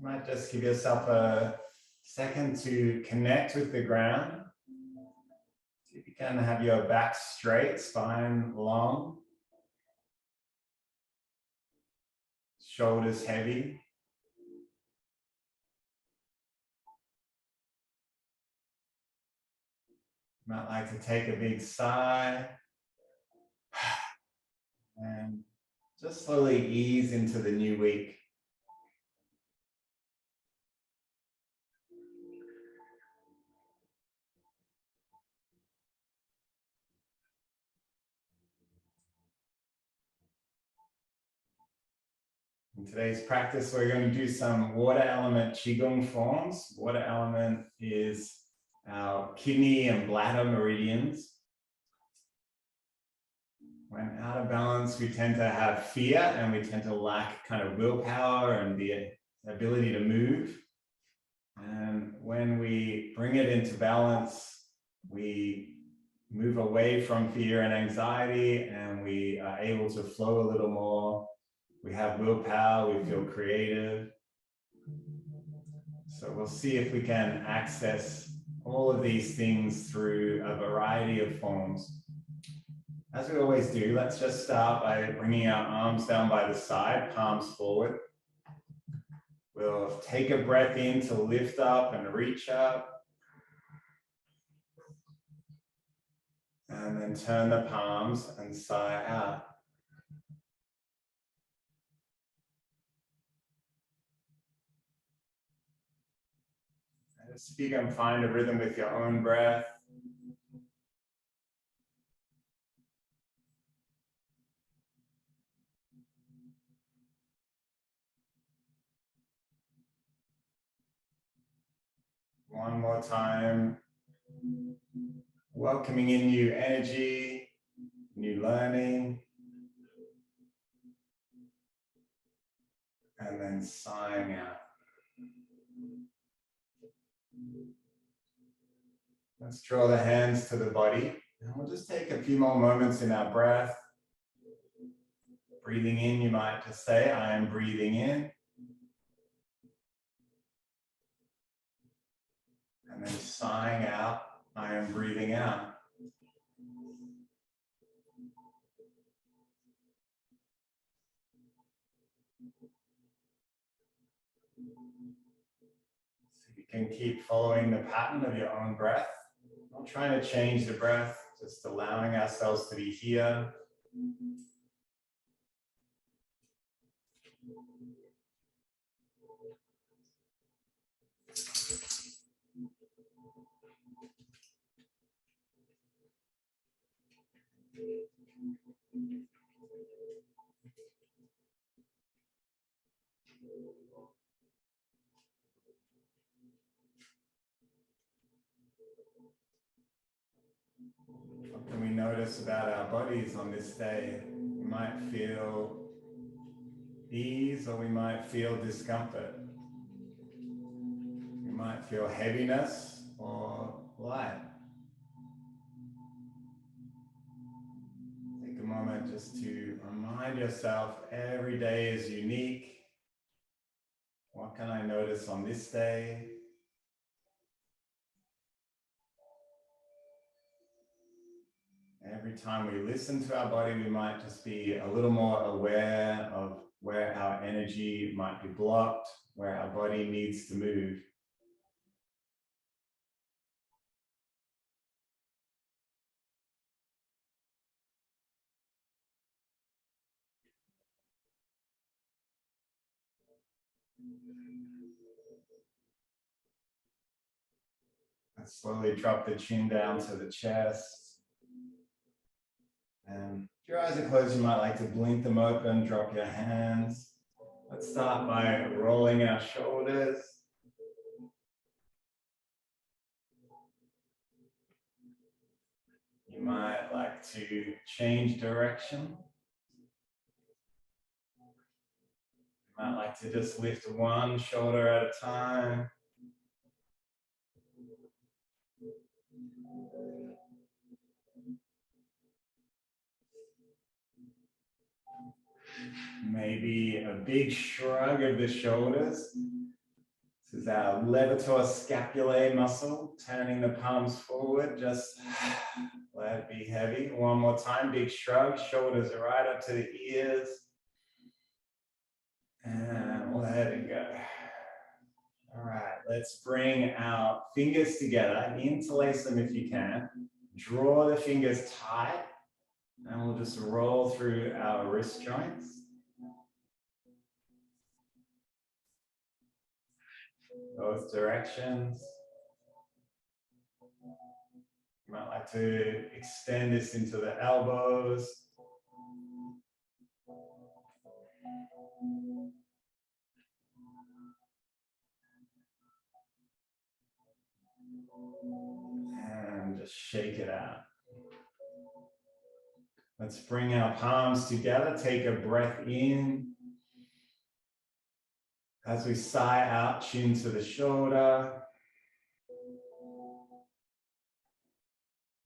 might just give yourself a second to connect with the ground. See if you can have your back straight, spine long, shoulders heavy. You might like to take a big sigh and just slowly ease into the new week. In today's practice, we're going to do some water element Qigong forms. Water element is our kidney and bladder meridians. When out of balance, we tend to have fear and we tend to lack kind of willpower and the ability to move. And when we bring it into balance, we move away from fear and anxiety and we are able to flow a little more. We have willpower, we feel creative. So we'll see if we can access all of these things through a variety of forms. As we always do, let's just start by bringing our arms down by the side, palms forward. We'll take a breath in to lift up and reach up. And then turn the palms and sigh out. Just if you can find a rhythm with your own breath. One more time. Welcoming in new energy, new learning. And then sighing out. Let's draw the hands to the body. And we'll just take a few more moments in our breath. Breathing in, you might just say, I am breathing in. And then sighing out, I am breathing out. So you can keep following the pattern of your own breath. Not trying to change the breath, just allowing ourselves to be here. What can we notice about our bodies on this day? We might feel ease or we might feel discomfort. We might feel heaviness or light. Take a moment just to remind yourself every day is unique. What can I notice on this day? Every time we listen to our body, we might just be a little more aware of where our energy might be blocked, where our body needs to move. And slowly drop the chin down to the chest. And if your eyes are closed, you might like to blink them open, drop your hands. Let's start by rolling our shoulders. You might like to change direction. You might like to just lift one shoulder at a time. Maybe a big shrug of the shoulders, This is our levator scapulae muscle, turning the palms forward. Just let it be heavy. One more time, big shrug, shoulders are right up to the ears. And let it go. All right, let's bring our fingers together, interlace them if you can. Draw the fingers tight, and we'll just roll through our wrist joints. Both directions. You might like to extend this into the elbows. And just shake it out. Let's bring our palms together. Take a breath in. As we sigh out, chin to the shoulder.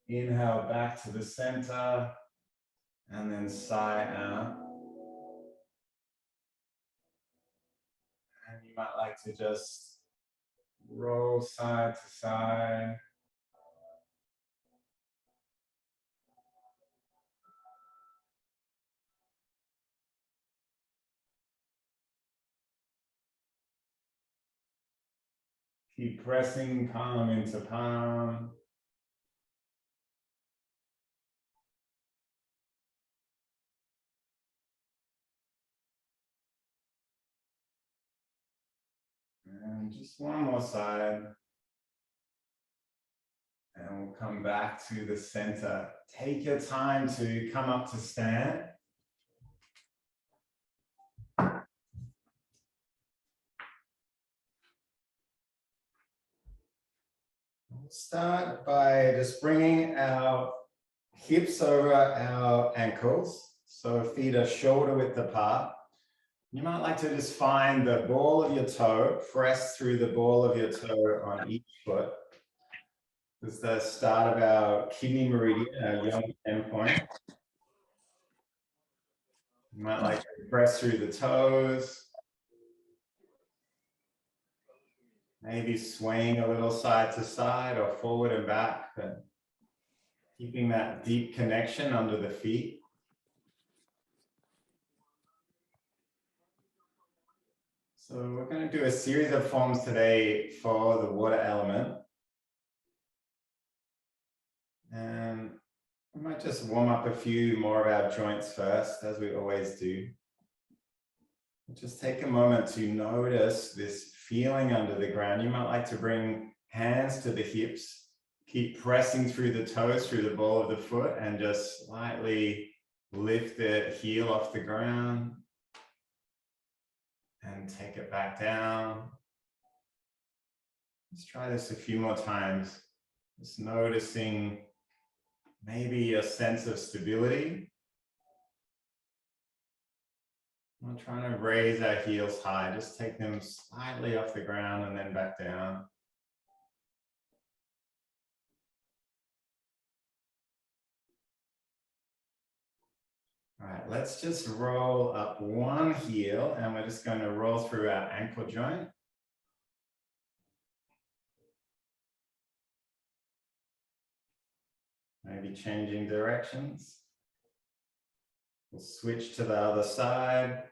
Inhale back to the center. And then sigh out. And you might like to just roll side to side. Keep pressing palm into palm. And just one more side. And we'll come back to the center. Take your time to come up to stand. We'll start by just bringing our hips over our ankles. So feet are shoulder width apart. You might like to just find the ball of your toe, press through the ball of your toe on each foot. This is the start of our kidney meridian, our young endpoint. You might like to press through the toes. Maybe swaying a little side to side or forward and back, but keeping that deep connection under the feet. So we're going to do a series of forms today for the water element. And we might just warm up a few more of our joints first, as we always do. Just take a moment to notice this feeling under the ground. You might like to bring hands to the hips. Keep pressing through the toes, through the ball of the foot, and just slightly lift the heel off the ground. And take it back down. Let's try this a few more times. Just noticing maybe a sense of stability. I'm not trying to raise our heels high, just take them slightly off the ground and then back down. All right, let's just roll up one heel and we're just going to roll through our ankle joint. Maybe changing directions. We'll switch to the other side.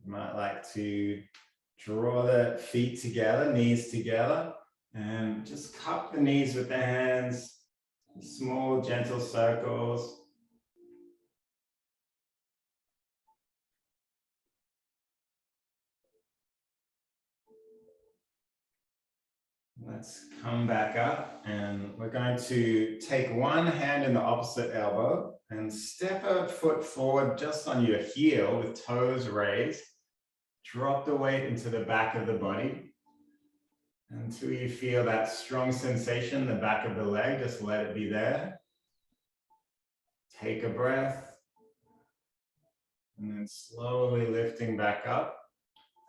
You might like to draw the feet together, knees together. And just cup the knees with the hands, small, gentle circles. Let's come back up and we're going to take one hand in the opposite elbow and step a foot forward just on your heel with toes raised. Drop the weight into the back of the body. Until you feel that strong sensation in the back of the leg, just let it be there. Take a breath. And then slowly lifting back up.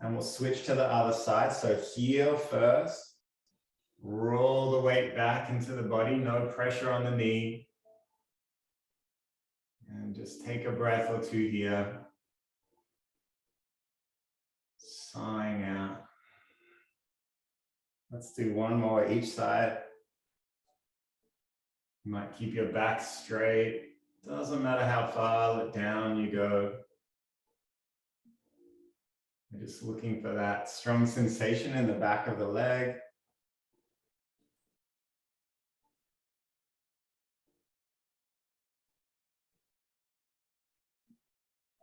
And we'll switch to the other side. So heel first. Roll the weight back into the body. No pressure on the knee. And just take a breath or two here. sighing out. Let's do one more each side. You might keep your back straight. Doesn't matter how far down you go. You're just looking for that strong sensation in the back of the leg.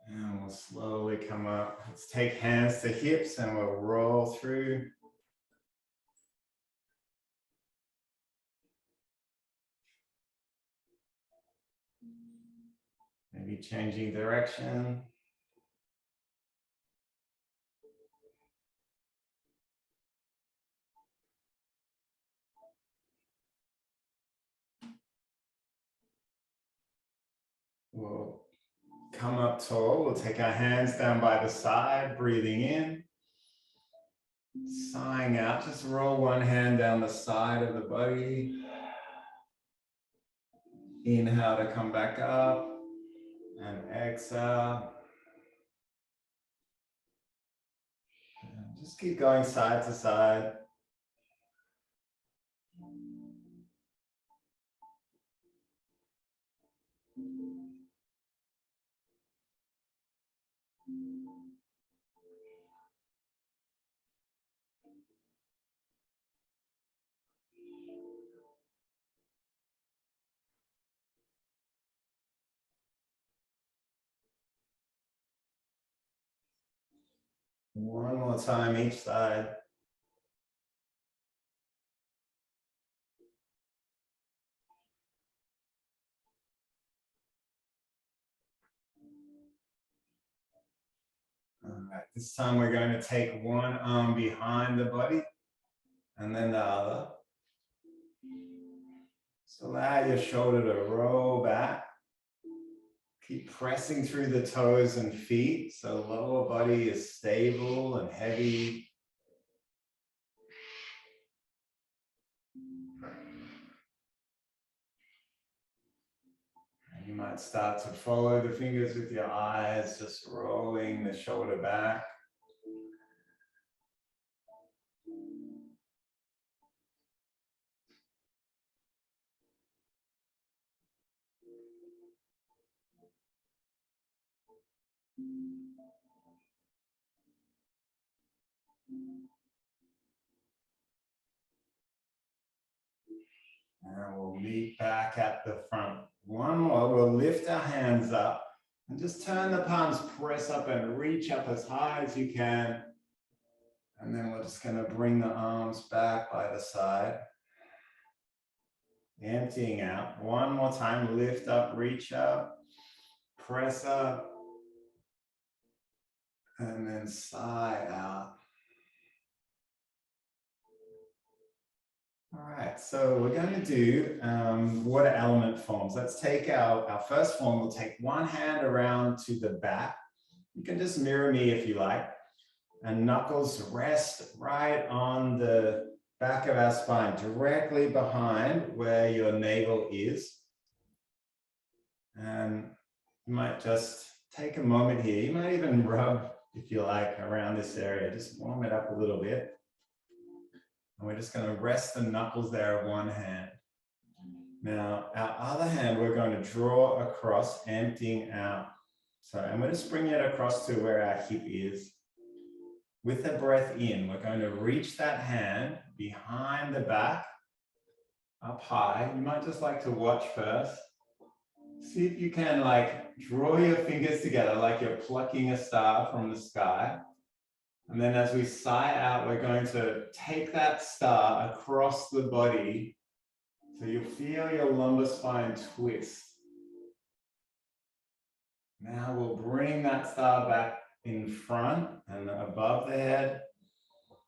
And we'll slowly come up. Let's take hands to hips and we'll roll through. Maybe changing direction. We'll come up tall. We'll take our hands down by the side, breathing in. Sighing out, just roll one hand down the side of the body. Inhale to come back up and exhale. And just keep going side to side. One more time each side. All right, this time we're going to take one arm behind the body and then the other. So allow your shoulder to roll back. Keep pressing through the toes and feet so lower body is stable and heavy. And you might start to follow the fingers with your eyes, just rolling the shoulder back. And we'll meet back at the front. One more, we'll lift our hands up and just turn the palms, press up and reach up as high as you can. And then we're just going to bring the arms back by the side. Emptying out. One more time, lift up, reach up, press up, and then sigh out. All right, so we're going to do water element forms. Let's take our first form. We'll take one hand around to the back. You can just mirror me if you like. And knuckles rest right on the back of our spine, directly behind where your navel is. And you might just take a moment here. You might even rub, if you like, around this area. Just warm it up a little bit. And we're just going to rest the knuckles there of one hand. Now, our other hand, we're going to draw across, emptying out. So, and we're just bringing it across to where our hip is. With the breath in, we're going to reach that hand behind the back, up high. You might just like to watch first. See if you can like draw your fingers together like you're plucking a star from the sky. And then as we sigh out, we're going to take that star across the body. So you'll feel your lumbar spine twist. Now we'll bring that star back in front and above the head,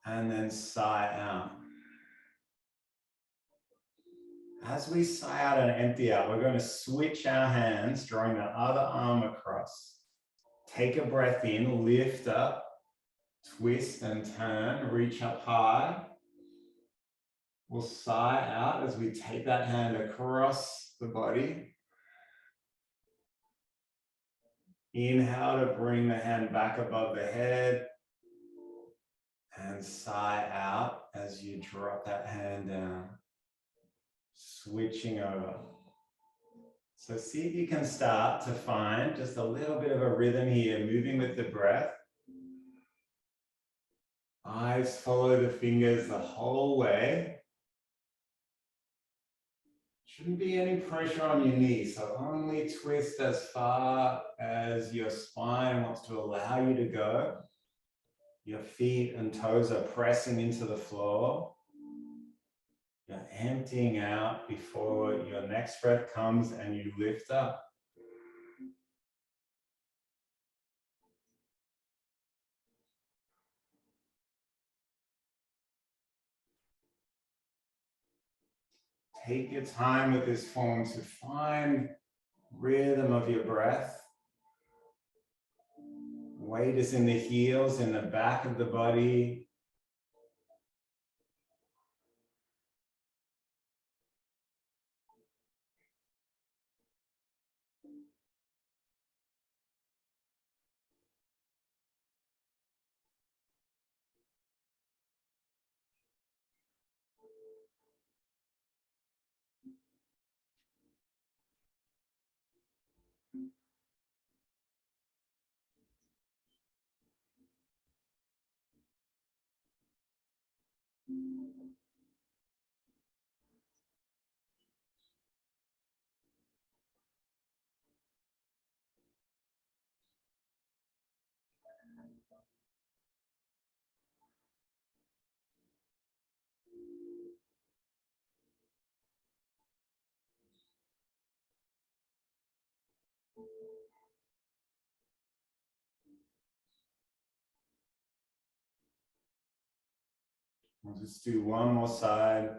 and then sigh out. As we sigh out and empty out, we're going to switch our hands, drawing the other arm across. Take a breath in, lift up, twist and turn, reach up high. We'll sigh out as we take that hand across the body. Inhale to bring the hand back above the head. And sigh out as you drop that hand down, switching over. So see if you can start to find just a little bit of a rhythm here, moving with the breath. Eyes follow the fingers the whole way. Shouldn't be any pressure on your knees, so only twist as far as your spine wants to allow you to go. Your feet and toes are pressing into the floor. You're emptying out before your next breath comes and you lift up. Take your time with this form to find rhythm of your breath. Weight is in the heels, in the back of the body. We'll just do one more side.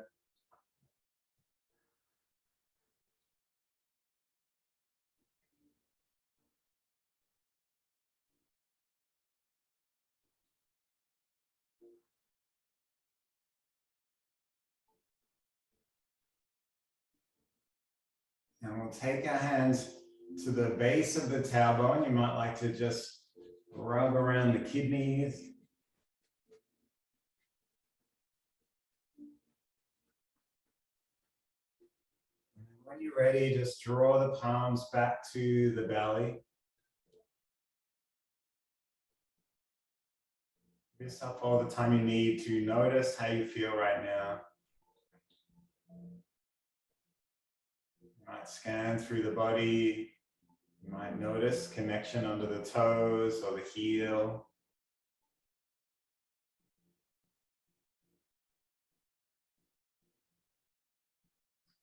And we'll take our hands to the base of the tailbone. You might like to just rub around the kidneys. When you're ready, just draw the palms back to the belly. Give yourself all the time you need to notice how you feel right now. You might scan through the body. You might notice connection under the toes or the heel.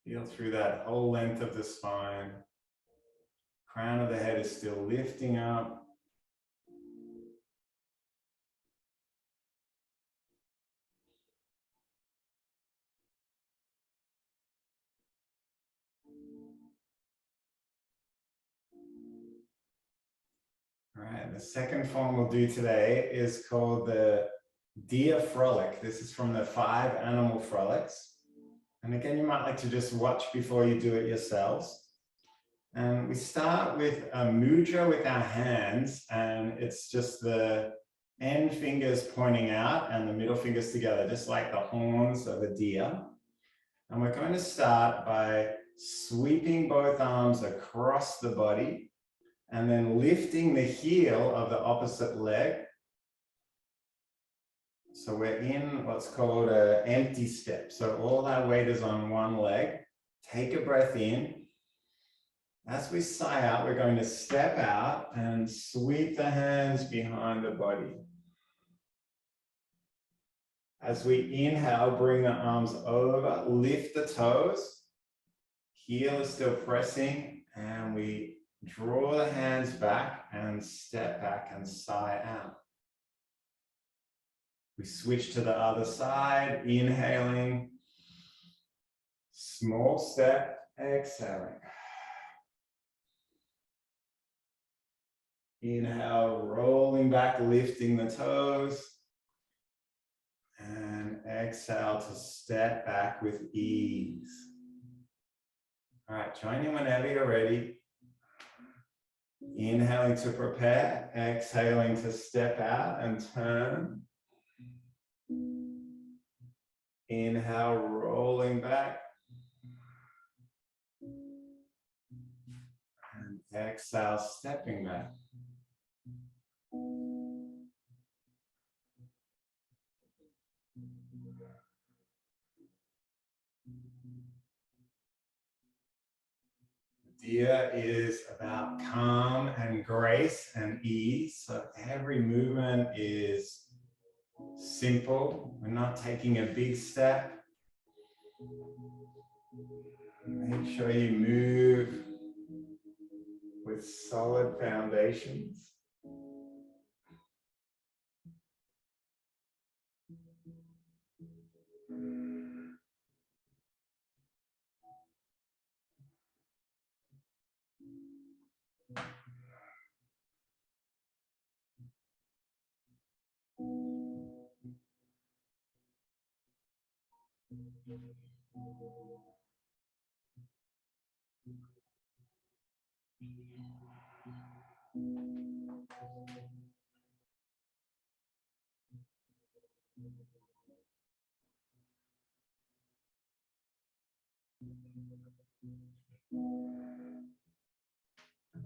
Feel through that whole length of the spine. Crown of the head is still lifting up. All right, the second form we'll do today is called the Dear Frolic. This is from the 5 Animal Frolics. And again, you might like to just watch before you do it yourselves. And we start with a mudra with our hands, and it's just the end fingers pointing out and the middle fingers together, just like the horns of a deer. And we're going to start by sweeping both arms across the body and then lifting the heel of the opposite leg. So we're in what's called an empty step. So all our weight is on one leg. Take a breath in. As we sigh out, we're going to step out and sweep the hands behind the body. As we inhale, bring the arms over, lift the toes. Heel is still pressing, and we draw the hands back and step back and sigh out. We switch to the other side, inhaling, small step, exhaling. Inhale, rolling back, lifting the toes. And exhale to step back with ease. All right, join in whenever you're ready. Inhaling to prepare, exhaling to step out and turn. Inhale, rolling back. And exhale, stepping back. Dear is about calm and grace and ease. So every movement is simple. We're not taking a big step. Make sure you move with solid foundations.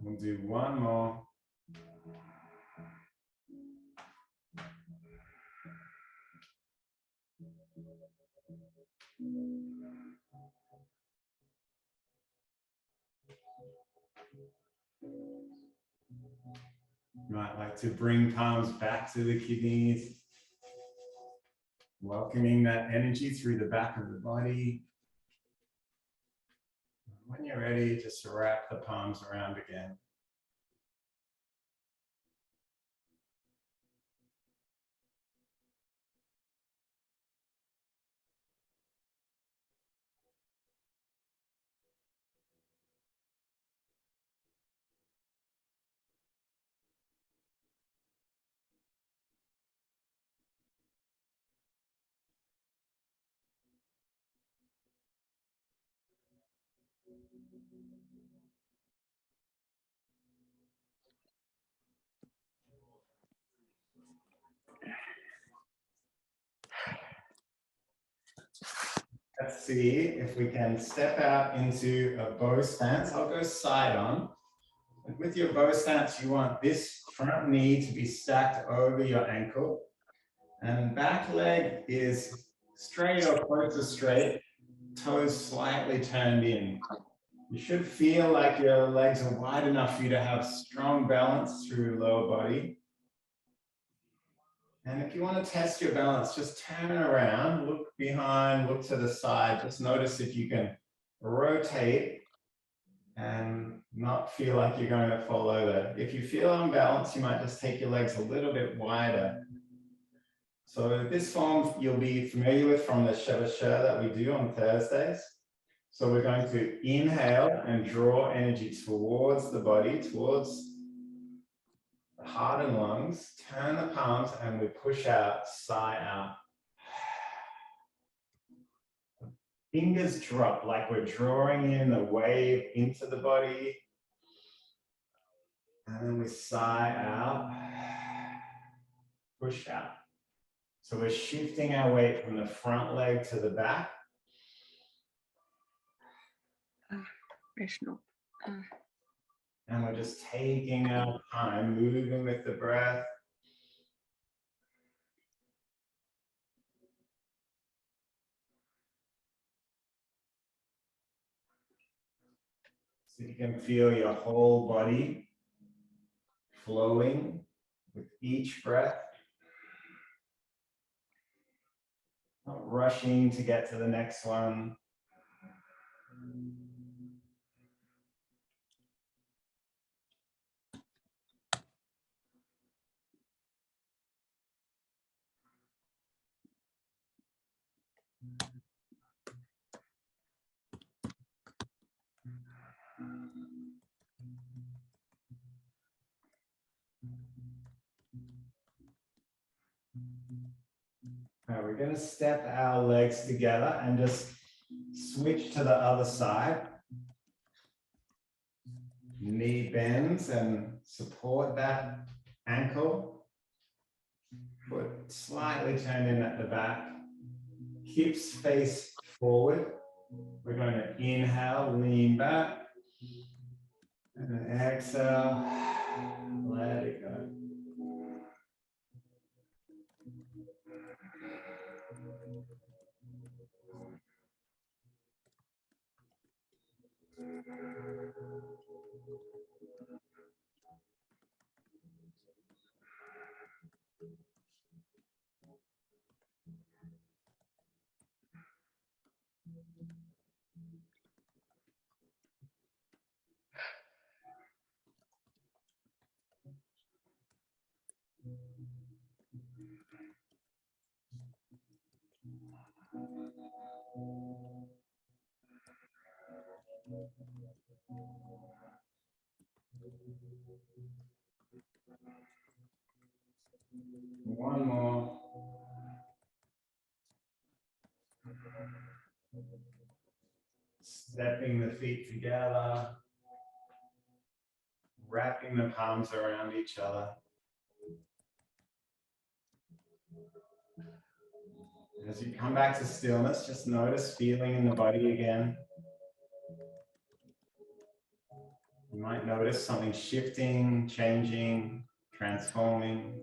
We'll do one more. You might like to bring palms back to the kidneys, welcoming that energy through the back of the body. When you're ready, just wrap the palms around again. Let's see if we can step out into a bow stance. I'll go side on. And with your bow stance, you want this front knee to be stacked over your ankle. And back leg is straight or close to straight, toes slightly turned in. You should feel like your legs are wide enough for you to have strong balance through lower body. And if you want to test your balance, just turn around, look behind, look to the side. Just notice if you can rotate and not feel like you're going to fall over. If you feel unbalanced, you might just take your legs a little bit wider. So this form you'll be familiar with from the Sheva that we do on Thursdays. So we're going to inhale and draw energy towards the body, towards the heart and lungs. Turn the palms and we push out, sigh out. Fingers drop like we're drawing in the wave into the body. And then we sigh out, push out. So we're shifting our weight from the front leg to the back. And we're just taking our time, moving with the breath. So you can feel your whole body flowing with each breath. Not rushing to get to the next one. Now we're going to step our legs together and just switch to the other side. Knee bends and support that ankle. Foot slightly turned in at the back. hips face forward. We're going to inhale, lean back, and then exhale, let it go. One more. Stepping the feet together, wrapping the palms around each other. As you come back to stillness, just notice feeling in the body again. You might notice something shifting, changing, transforming.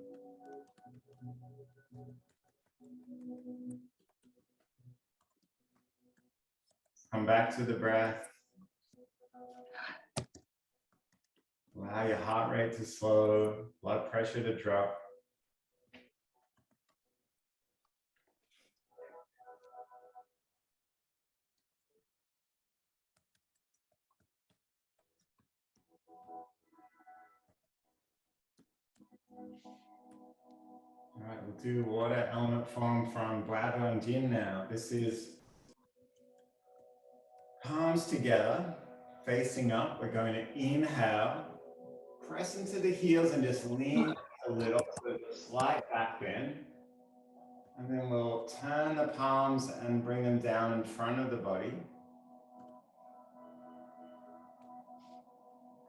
Come back to the breath. Allow your heart rate to slow, blood pressure to drop. All right, we'll do water element form from bladder and Jin now. This is palms together, facing up. We're going to inhale, press into the heels and just lean a little with a slight back bend. And then we'll turn the palms and bring them down in front of the body.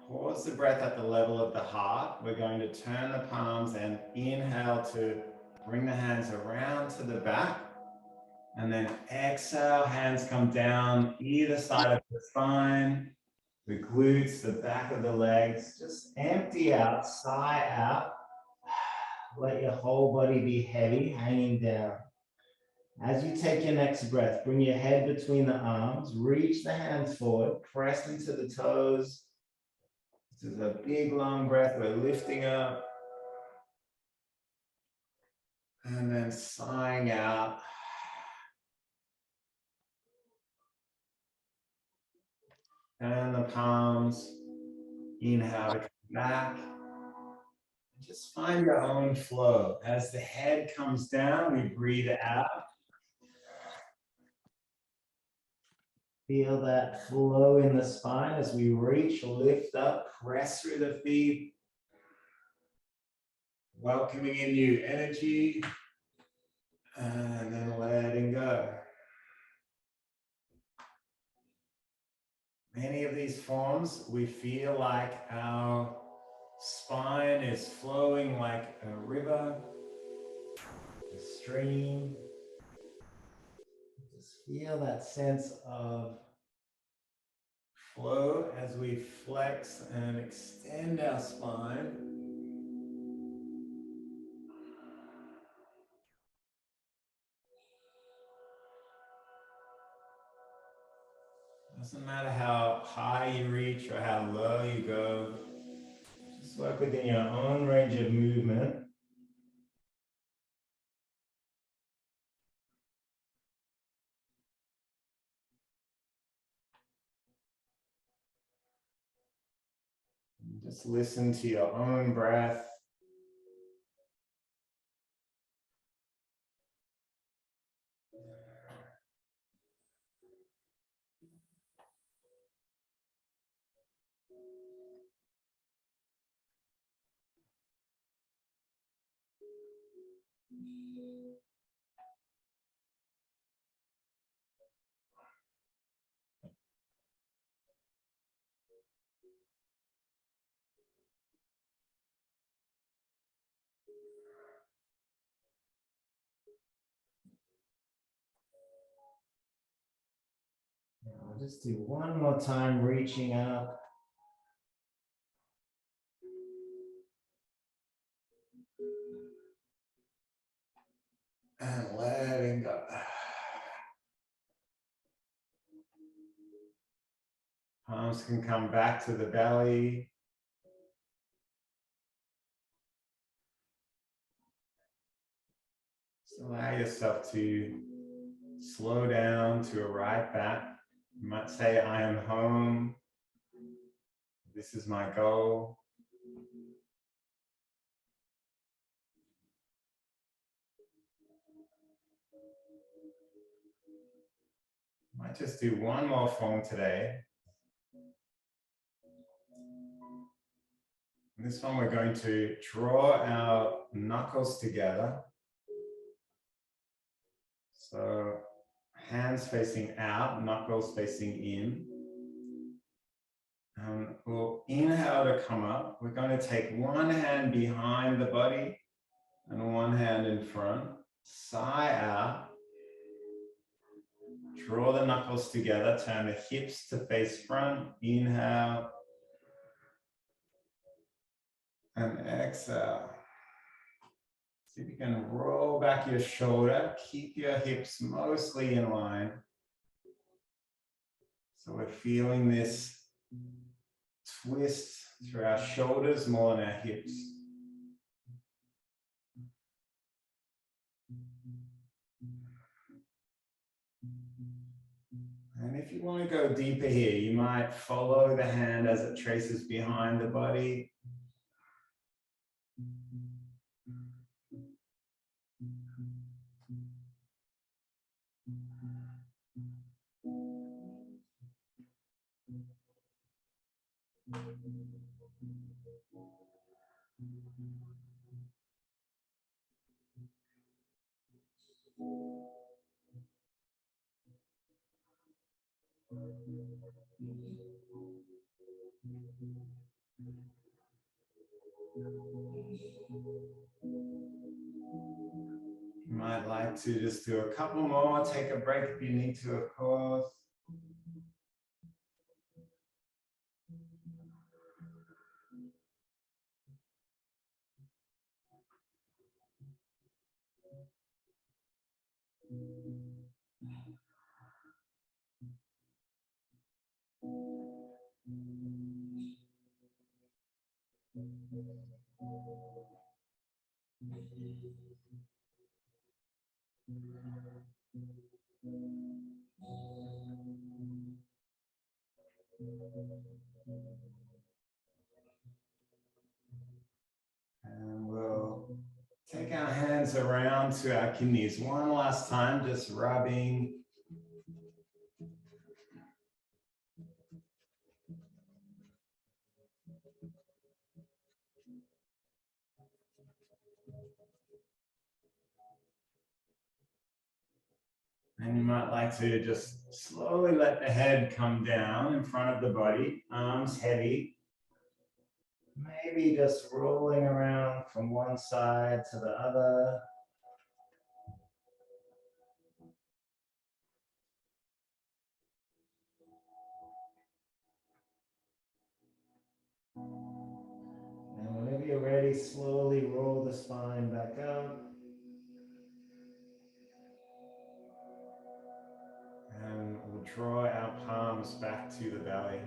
Pause the breath at the level of the heart. We're going to turn the palms and inhale to bring the hands around to the back. And then exhale, hands come down either side of the spine, the glutes, the back of the legs. Just empty out, sigh out. Let your whole body be heavy, hanging down. As you take your next breath, bring your head between the arms, reach the hands forward, press into the toes. This is a big, long breath. We're lifting up. And then sighing out. And the palms. Inhale to come back. Just find your own flow. As the head comes down, we breathe out. Feel that flow in the spine as we reach, lift up, press through the feet. Welcoming in new energy. And then letting go. Many of these forms, we feel like our spine is flowing like a river, a stream. Just feel that sense of flow as we flex and extend our spine. Doesn't matter how high you reach or how low you go. Just work within your own range of movement. Just listen to your own breath. Just do one more time, reaching up. And letting go. Palms can come back to the belly. So allow yourself to slow down to arrive back. You might say, I am home. This is my goal. Might just do one more form today. In this one, we're going to draw our knuckles together. So hands facing out, knuckles facing in. We'll inhale to come up. We're going to take one hand behind the body and one hand in front. Sigh out. Draw the knuckles together. Turn the hips to face front. Inhale. And exhale. See if you can roll back your shoulder. Keep your hips mostly in line. So we're feeling this twist through our shoulders more than our hips. And if you want to go deeper here, you might follow the hand as it traces behind the body. You might like to just do a couple more, take a break if you need to, of course. And we'll take our hands around to our kidneys one last time, just rubbing. And you might like to just slowly let the head come down in front of the body, arms heavy. Maybe just rolling around from one side to the other. And whenever you're ready, slowly roll the spine back up. And we'll draw our palms back to the belly.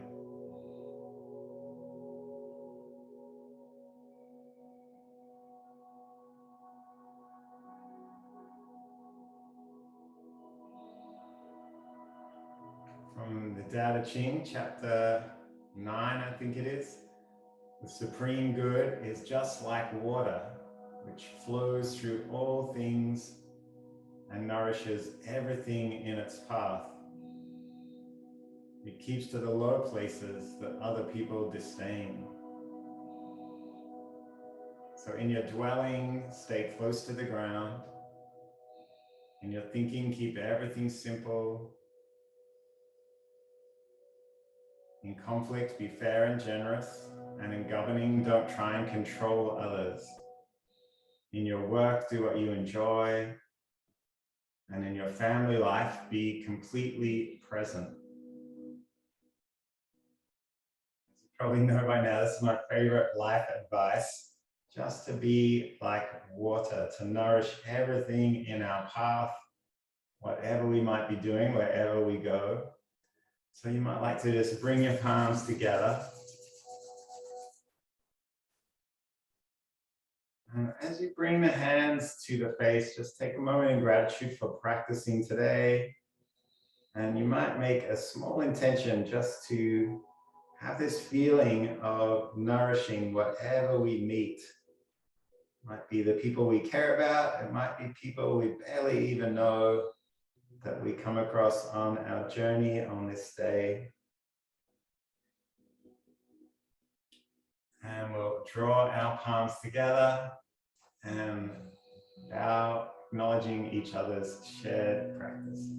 From the Tao Te Ching, chapter 9, I think it is. The supreme good is just like water, which flows through all things and nourishes everything in its path. It keeps to the low places that other people disdain. So in your dwelling, stay close to the ground. In your thinking, keep everything simple. In conflict, be fair and generous. And in governing, don't try and control others. In your work, do what you enjoy. And in your family life, be completely present. probably know by now, this is my favorite life advice, just to be like water, to nourish everything in our path, whatever we might be doing, wherever we go. So you might like to just bring your palms together. And as you bring the hands to the face, just take a moment in gratitude for practicing today. And you might make a small intention just to have this feeling of nourishing whatever we meet. It might be the people we care about, it might be people we barely even know that we come across on our journey on this day. And we'll draw our palms together and bow, acknowledging each other's shared practice.